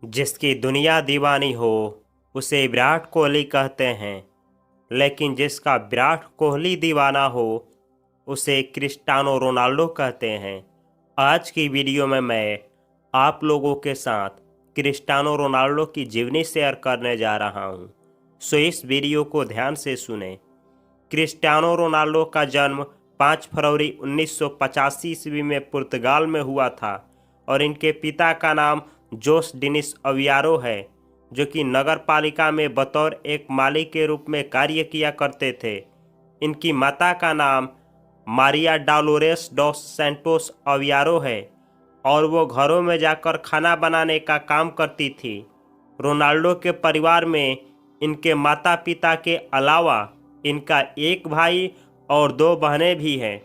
जिसकी दुनिया दीवानी हो उसे विराट कोहली कहते हैं, लेकिन जिसका विराट कोहली दीवाना हो उसे क्रिस्टियानो रोनाल्डो कहते हैं। आज की वीडियो में मैं आप लोगों के साथ क्रिस्टियानो रोनाल्डो की जीवनी शेयर करने जा रहा हूं, सो इस वीडियो को ध्यान से सुनें। क्रिस्टियानो रोनाल्डो का जन्म 5 फरवरी 1985 ईस्वी में पुर्तगाल में हुआ था और इनके पिता का नाम जोस डिनिस अवियारो है, जो कि नगर पालिका में बतौर एक माली के रूप में कार्य किया करते थे। इनकी माता का नाम मारिया डॉलोरेस डॉस सैंटोस अवियारो है और वो घरों में जाकर खाना बनाने का काम करती थी। रोनाल्डो के परिवार में इनके माता पिता के अलावा इनका एक भाई और 2 बहनें भी हैं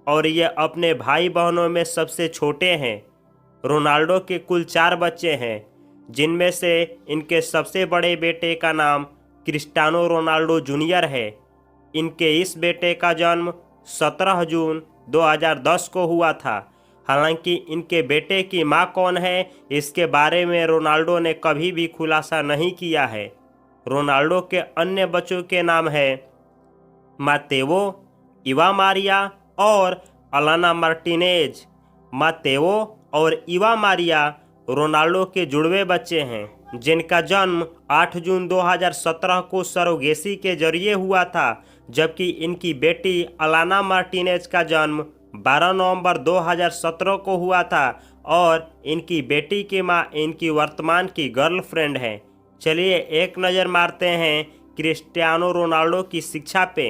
और ये अपने भाई बहनों में सबसे छोटे हैं। रोनाल्डो के कुल 4 बच्चे हैं, जिनमें से इनके सबसे बड़े बेटे का नाम क्रिस्टियानो रोनाल्डो जूनियर है। इनके इस बेटे का जन्म 17 जून 2010 को हुआ था। हालांकि इनके बेटे की मां कौन है इसके बारे में रोनाल्डो ने कभी भी खुलासा नहीं किया है। रोनाल्डो के अन्य बच्चों के नाम है मातेवो, इवा मारिया और अलाना मार्टिनेज। मातेवो और इवा मारिया रोनाल्डो के जुड़वे बच्चे हैं, जिनका जन्म 8 जून 2017 को सरोगेसी के जरिए हुआ था, जबकि इनकी बेटी अलाना मार्टिनेज का जन्म 12 नवंबर 2017 को हुआ था और इनकी बेटी की मां इनकी वर्तमान की गर्लफ्रेंड है। चलिए एक नज़र मारते हैं क्रिस्टियानो रोनाल्डो की शिक्षा पे।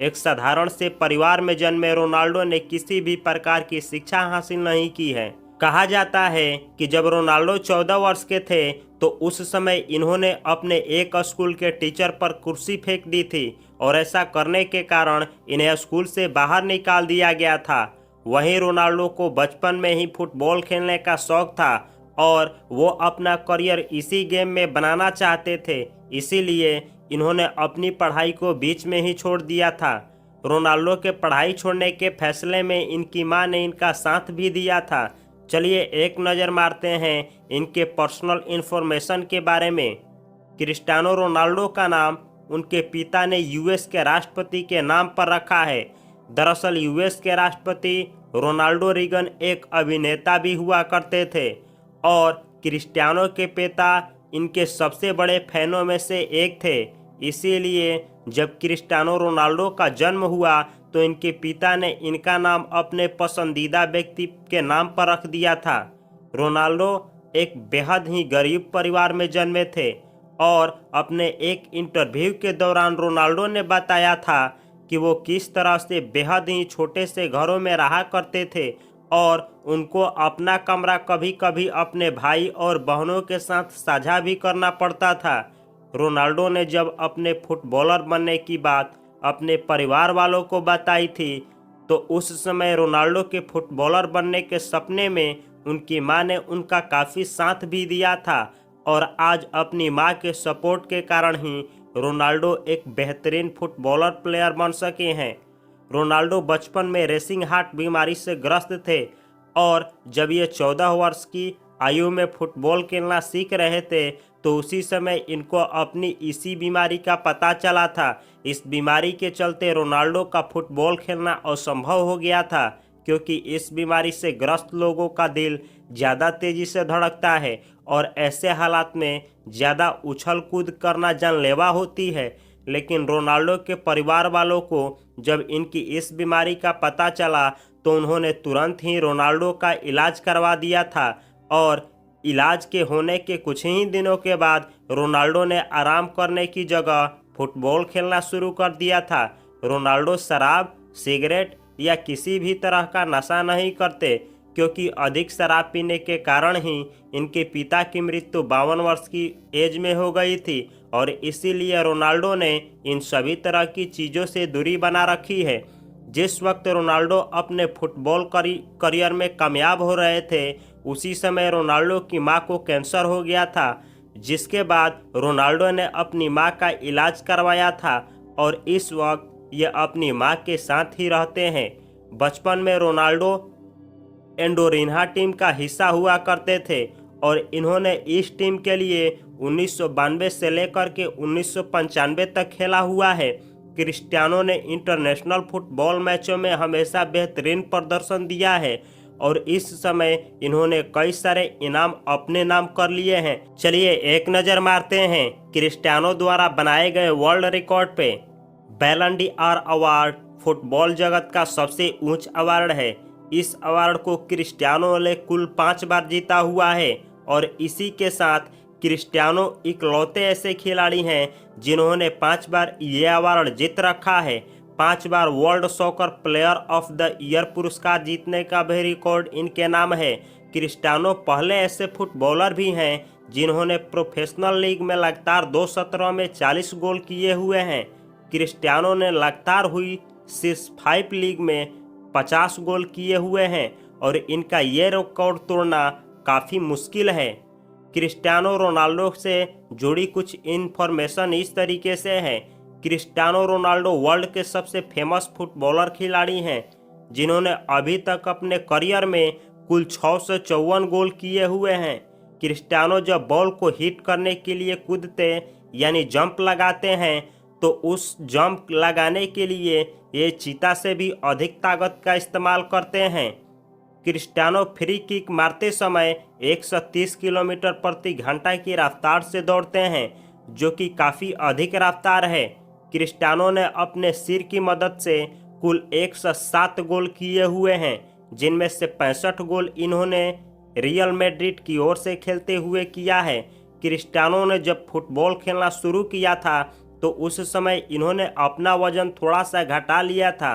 एक साधारण से परिवार में जन्मे रोनाल्डो ने किसी भी प्रकार की शिक्षा हासिल नहीं की है। कहा जाता है कि जब रोनाल्डो 14 वर्ष के थे तो उस समय इन्होंने अपने एक स्कूल के टीचर पर कुर्सी फेंक दी थी और ऐसा करने के कारण इन्हें स्कूल से बाहर निकाल दिया गया था। वहीं रोनाल्डो को बचपन में ही फुटबॉल खेलने का शौक था और वो अपना करियर इसी गेम में बनाना चाहते थे, इसीलिए इन्होंने अपनी पढ़ाई को बीच में ही छोड़ दिया था। रोनाल्डो के पढ़ाई छोड़ने के फैसले में इनकी मां ने इनका साथ भी दिया था। चलिए एक नज़र मारते हैं इनके पर्सनल इन्फॉर्मेशन के बारे में। क्रिस्टियानो रोनाल्डो का नाम उनके पिता ने यूएस के राष्ट्रपति के नाम पर रखा है। दरअसल यूएस के राष्ट्रपति रोनाल्डो रीगन एक अभिनेता भी हुआ करते थे और क्रिस्टियानो के पिता इनके सबसे बड़े फैनों में से एक थे। इसीलिए जब क्रिस्टियानो रोनाल्डो का जन्म हुआ तो इनके पिता ने इनका नाम अपने पसंदीदा व्यक्ति के नाम पर रख दिया था। रोनाल्डो एक बेहद ही गरीब परिवार में जन्मे थे और अपने एक इंटरव्यू के दौरान रोनाल्डो ने बताया था कि वो किस तरह से बेहद ही छोटे से घरों में रहा करते थे और उनको अपना कमरा कभी कभी अपने भाई और बहनों के साथ साझा भी करना पड़ता था। रोनाल्डो ने जब अपने फुटबॉलर बनने की बात अपने परिवार वालों को बताई थी तो उस समय रोनाल्डो के फुटबॉलर बनने के सपने में उनकी मां ने उनका काफ़ी साथ भी दिया था और आज अपनी मां के सपोर्ट के कारण ही रोनाल्डो एक बेहतरीन फुटबॉलर प्लेयर बन सके हैं। रोनाल्डो बचपन में रेसिंग हार्ट बीमारी से ग्रस्त थे और जब ये 14 वर्ष की आयु में फुटबॉल खेलना सीख रहे थे तो उसी समय इनको अपनी इसी बीमारी का पता चला था। इस बीमारी के चलते रोनाल्डो का फुटबॉल खेलना असंभव हो गया था, क्योंकि इस बीमारी से ग्रस्त लोगों का दिल ज़्यादा तेज़ी से धड़कता है और ऐसे हालात में ज़्यादा उछल कूद करना जानलेवा होती है। लेकिन रोनाल्डो के परिवार वालों को जब इनकी इस बीमारी का पता चला तो उन्होंने तुरंत ही रोनाल्डो का इलाज करवा दिया था और इलाज के होने के कुछ ही दिनों के बाद रोनाल्डो ने आराम करने की जगह फुटबॉल खेलना शुरू कर दिया था। रोनाल्डो शराब, सिगरेट या किसी भी तरह का नशा नहीं करते, क्योंकि अधिक शराब पीने के कारण ही इनके पिता की मृत्यु 52 वर्ष की एज में हो गई थी और इसीलिए रोनाल्डो ने इन सभी तरह की चीज़ों से दूरी बना रखी है। जिस वक्त रोनाल्डो अपने फुटबॉल करियर में कामयाब हो रहे थे उसी समय रोनाल्डो की मां को कैंसर हो गया था, जिसके बाद रोनाल्डो ने अपनी मां का इलाज करवाया था और इस वक्त ये अपनी मां के साथ ही रहते हैं। बचपन में रोनाल्डो एंडोरिन्हा टीम का हिस्सा हुआ करते थे और इन्होंने इस टीम के लिए 1992 से लेकर के 1995 तक खेला हुआ है। क्रिस्टियानो ने इंटरनेशनल फुटबॉल मैचों में हमेशा बेहतरीन प्रदर्शन दिया है और इस समय इन्होंने कई सारे इनाम अपने नाम कर लिए हैं। चलिए एक नज़र मारते हैं क्रिस्टियानो द्वारा बनाए गए वर्ल्ड रिकॉर्ड पे। बैलन डी आर अवार्ड फुटबॉल जगत का सबसे ऊंच अवार्ड है। इस अवार्ड को क्रिस्टियानो ने कुल 5 बार जीता हुआ है और इसी के साथ क्रिस्टियानो इकलौते ऐसे खिलाड़ी हैं जिन्होंने 5 बार ये अवार्ड जीत रखा है। 5 बार world soccer player of the year पुरस्कार जीतने का भी रिकॉर्ड इनके नाम है। क्रिस्टियानो पहले ऐसे फुटबॉलर भी हैं जिन्होंने प्रोफेशनल लीग में लगातार 2 सत्रों में 40 गोल किए हुए हैं। क्रिस्टियानो ने लगातार हुई शीर्ष 5 लीग में 50 गोल किए हुए हैं और इनका ये रिकॉर्ड तोड़ना काफ़ी मुश्किल है। क्रिस्टियानो रोनाल्डो से जुड़ी कुछ इन्फॉर्मेशन इस तरीके से है। क्रिस्टियानो रोनाल्डो वर्ल्ड के सबसे फेमस फुटबॉलर खिलाड़ी हैं जिन्होंने अभी तक अपने करियर में कुल 654 गोल किए हुए हैं। क्रिस्टियानो जब बॉल को हिट करने के लिए कूदते यानी जंप लगाते हैं तो उस जंप लगाने के लिए ये चीता से भी अधिक ताकत का इस्तेमाल करते हैं। क्रिस्टियानो फ्री किक मारते समय 130 किलोमीटर प्रति घंटा की रफ्तार से दौड़ते हैं जो कि काफ़ी अधिक रफ्तार है। क्रिस्टियानो ने अपने सिर की मदद से कुल 107 गोल किए हुए हैं जिनमें से 65 गोल इन्होंने रियल मैड्रिड की ओर से खेलते हुए किया है। क्रिस्टियानो ने जब फुटबॉल खेलना शुरू किया था तो उस समय इन्होंने अपना वजन थोड़ा सा घटा लिया था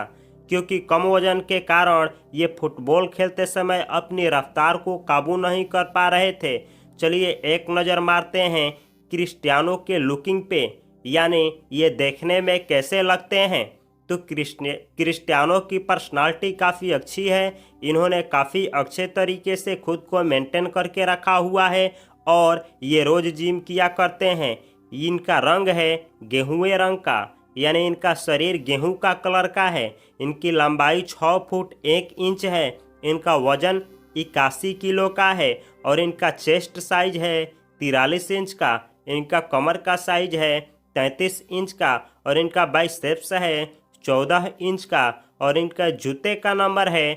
क्योंकि कम वजन के कारण ये फुटबॉल खेलते समय अपनी रफ्तार को काबू नहीं कर पा रहे थे। चलिए एक नज़र मारते हैं क्रिस्टियानो के लुकिंग पे, यानी ये देखने में कैसे लगते हैं। तो क्रिस्टियानो की पर्सनालिटी काफ़ी अच्छी है। इन्होंने काफ़ी अच्छे तरीके से खुद को मेंटेन करके रखा हुआ है और ये रोज़ जिम किया करते हैं। इनका रंग है गेहूँए रंग का, यानी इनका शरीर गेहूं का कलर का है। इनकी लंबाई 6 फुट 1 इंच है। इनका वजन 81 किलो का है और इनका चेस्ट साइज है 43 इंच का। इनका कमर का साइज है 33 इंच का और इनका बाइसेप्स है 14 इंच का और इनका जूते का नंबर है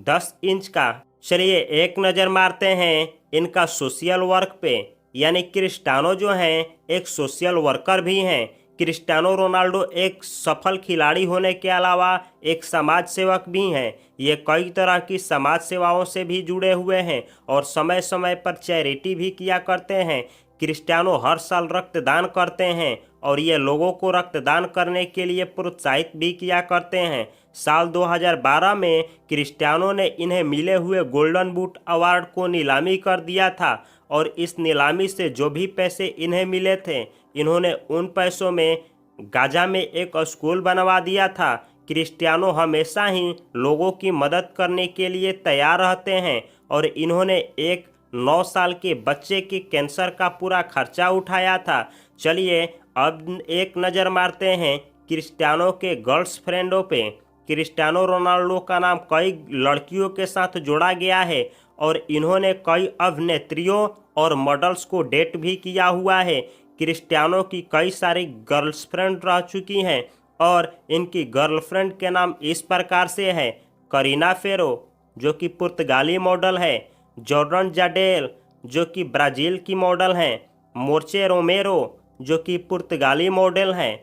10 इंच का। चलिए एक नज़र मारते हैं इनका सोशल वर्क पे, यानी क्रिस्टियानो जो हैं एक सोशल वर्कर भी हैं। क्रिस्टियानो रोनाल्डो एक सफल खिलाड़ी होने के अलावा एक समाज सेवक भी हैं। ये कई तरह की समाज सेवाओं से भी जुड़े हुए हैं और समय समय पर चैरिटी भी किया करते हैं। क्रिस्टियानो हर साल रक्तदान करते हैं और ये लोगों को रक्तदान करने के लिए प्रोत्साहित भी किया करते हैं। साल 2012 में क्रिस्टियानो ने इन्हें मिले हुए गोल्डन बूट अवार्ड को नीलामी कर दिया था और इस नीलामी से जो भी पैसे इन्हें मिले थे इन्होंने उन पैसों में गाजा में एक स्कूल बनवा दिया था। क्रिस्टियानो हमेशा ही लोगों की मदद करने के लिए तैयार रहते हैं और इन्होंने एक 9 साल के बच्चे के कैंसर का पूरा खर्चा उठाया था। चलिए अब एक नज़र मारते हैं क्रिस्टियानो के गर्ल्स फ्रेंडों पे। क्रिस्टियानो रोनाल्डो का नाम कई लड़कियों के साथ जोड़ा गया है और इन्होंने कई अभिनेत्रियों और मॉडल्स को डेट भी किया हुआ है। क्रिस्टियानो की कई सारी गर्ल्सफ्रेंड रह चुकी हैं और इनकी गर्लफ्रेंड के नाम इस प्रकार से है: करीना फेरो जो कि पुर्तगाली मॉडल है, जॉर्डन जाडेल जो कि ब्राज़ील की मॉडल हैं, मोर्चे रोमेरो जो कि पुर्तगाली मॉडल हैं,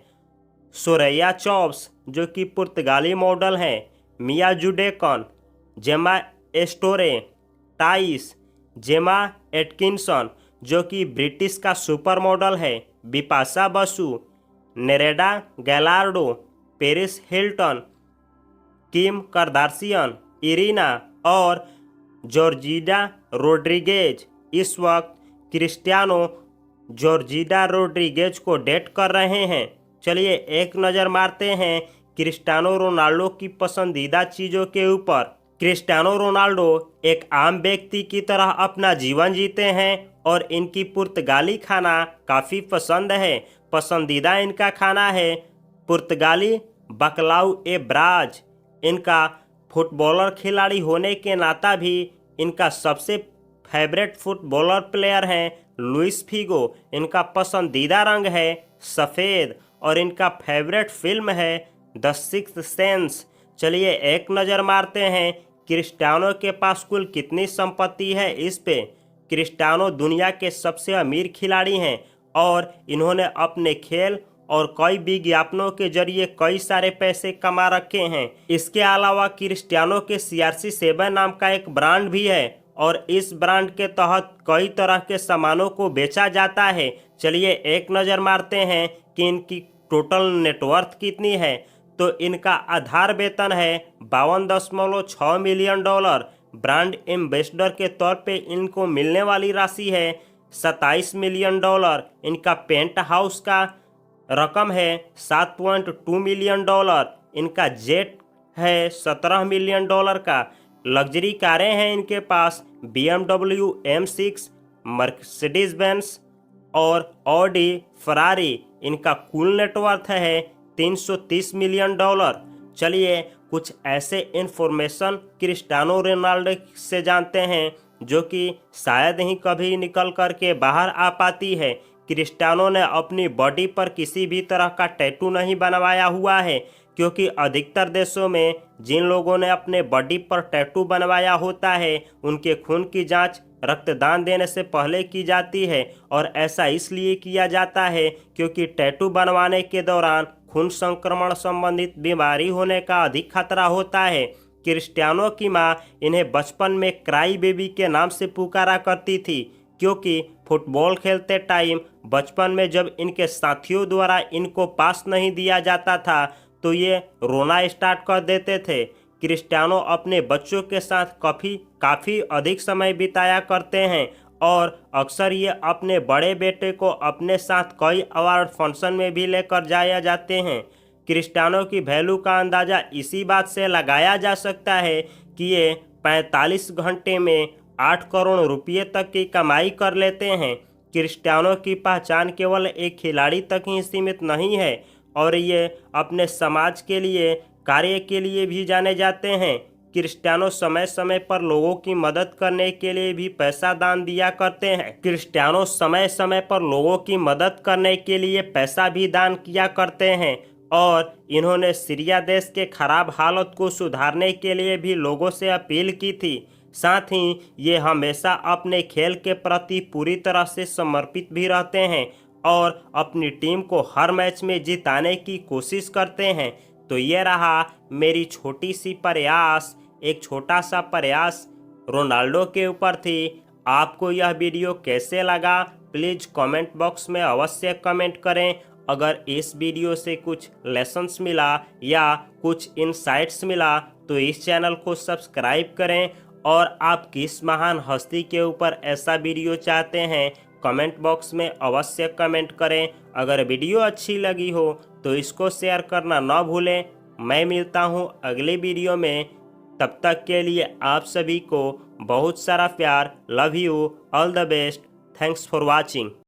सोरैया चॉप्स जो कि पुर्तगाली मॉडल हैं, मिया जुडेकन, जेमा एस्टोरे, टाइस, जेमा एटकिंसन जो कि ब्रिटिश का सुपर मॉडल है, Bipasha Basu, Nereida Gallardo, Paris Hilton, Kim Kardashian, Irina और जॉर्जिडा रोड्रिगेज। इस वक्त क्रिस्टियानो जॉर्जिडा रोड्रिगेज को डेट कर रहे हैं। चलिए एक नज़र मारते हैं क्रिस्टियानो रोनाल्डो की पसंदीदा चीज़ों के ऊपर। क्रिस्टियानो रोनाल्डो एक आम व्यक्ति की तरह अपना जीवन जीते हैं और इनकी पुर्तगाली खाना काफ़ी पसंद है। पसंदीदा इनका खाना है पुर्तगाली बकलाऊ ए ब्राज। इनका फुटबॉलर खिलाड़ी होने के नाता भी इनका सबसे फेवरेट फुटबॉलर प्लेयर हैं लुइस फिगो। इनका पसंदीदा रंग है सफ़ेद और इनका फेवरेट फिल्म है द सिक्स्थ सेंस। चलिए एक नज़र मारते हैं क्रिस्टियानो के पास कुल कितनी संपत्ति है इस पे। क्रिस्टियानो दुनिया के सबसे अमीर खिलाड़ी हैं और इन्होंने अपने खेल और कई विज्ञापनों के जरिए कई सारे पैसे कमा रखे हैं। इसके अलावा क्रिस्टियानो के CR7 नाम का एक ब्रांड भी है और इस ब्रांड के तहत कई तरह के सामानों को बेचा जाता है। चलिए एक नज़र मारते हैं कि इनकी टोटल नेटवर्थ कितनी है। तो इनका आधार वेतन है $52.6 मिलियन। ब्रांड एम्बेसडर के तौर पे इनको मिलने वाली राशि है $27 मिलियन। इनका पेंट हाउस का रकम है $7.2 मिलियन। इनका जेट है $17 मिलियन का। लग्जरी कारें हैं इनके पास BMW M6, मर्सिडीज बेंज और ऑडी, फरारी। इनका कुल नेटवर्थ है $330 मिलियन। चलिए कुछ ऐसे इन्फॉर्मेशन क्रिस्टियानो रोनाल्डो से जानते हैं जो कि शायद ही कभी निकल कर के बाहर आ पाती है। क्रिस्टियानो ने अपनी बॉडी पर किसी भी तरह का टैटू नहीं बनवाया हुआ है, क्योंकि अधिकतर देशों में जिन लोगों ने अपने बॉडी पर टैटू बनवाया होता है उनके खून की जांच रक्तदान देने से पहले की जाती है। और ऐसा इसलिए किया जाता है क्योंकि टैटू बनवाने के दौरान खून संक्रमण संबंधित बीमारी होने का अधिक खतरा होता है। क्रिस्टियानो की मां इन्हें बचपन में क्राई बेबी के नाम से पुकारा करती थी, क्योंकि फुटबॉल खेलते टाइम बचपन में जब इनके साथियों द्वारा इनको पास नहीं दिया जाता था तो ये रोना स्टार्ट कर देते थे। क्रिस्टियानो अपने बच्चों के साथ काफ़ी अधिक समय बिताया करते हैं और अक्सर ये अपने बड़े बेटे को अपने साथ कई अवार्ड फंक्शन में भी लेकर जाया जाते हैं। क्रिस्टियानो की वैल्यू का अंदाज़ा इसी बात से लगाया जा सकता है कि ये 45 घंटे में 8 करोड़ रुपये तक की कमाई कर लेते हैं। क्रिस्टियानो की पहचान केवल एक खिलाड़ी तक ही सीमित नहीं है और ये अपने समाज के लिए कार्य के लिए भी जाने जाते हैं। क्रिस्टियानो समय समय पर लोगों की मदद करने के लिए भी पैसा दान दिया करते हैं। क्रिस्टियानो समय समय पर लोगों की मदद करने के लिए पैसा भी दान किया करते हैं और इन्होंने सीरिया देश के खराब हालत को सुधारने के लिए भी लोगों से अपील की थी। साथ ही ये हमेशा अपने खेल के प्रति पूरी तरह से समर्पित भी रहते हैं और अपनी टीम को हर मैच में जिताने की कोशिश करते हैं। तो ये रहा मेरी छोटी सी प्रयास, एक छोटा सा प्रयास रोनाल्डो के ऊपर थी। आपको यह वीडियो कैसे लगा प्लीज़ कमेंट बॉक्स में अवश्य कमेंट करें। अगर इस वीडियो से कुछ लेसन्स मिला या कुछ इनसाइट्स मिला तो इस चैनल को सब्सक्राइब करें। और आप किस महान हस्ती के ऊपर ऐसा वीडियो चाहते हैं कमेंट बॉक्स में अवश्य कमेंट करें। अगर वीडियो अच्छी लगी हो तो इसको शेयर करना ना भूलें। मैं मिलता हूँ अगले वीडियो में, तब तक के लिए आप सभी को बहुत सारा प्यार। Love you, all the best, thanks for watching.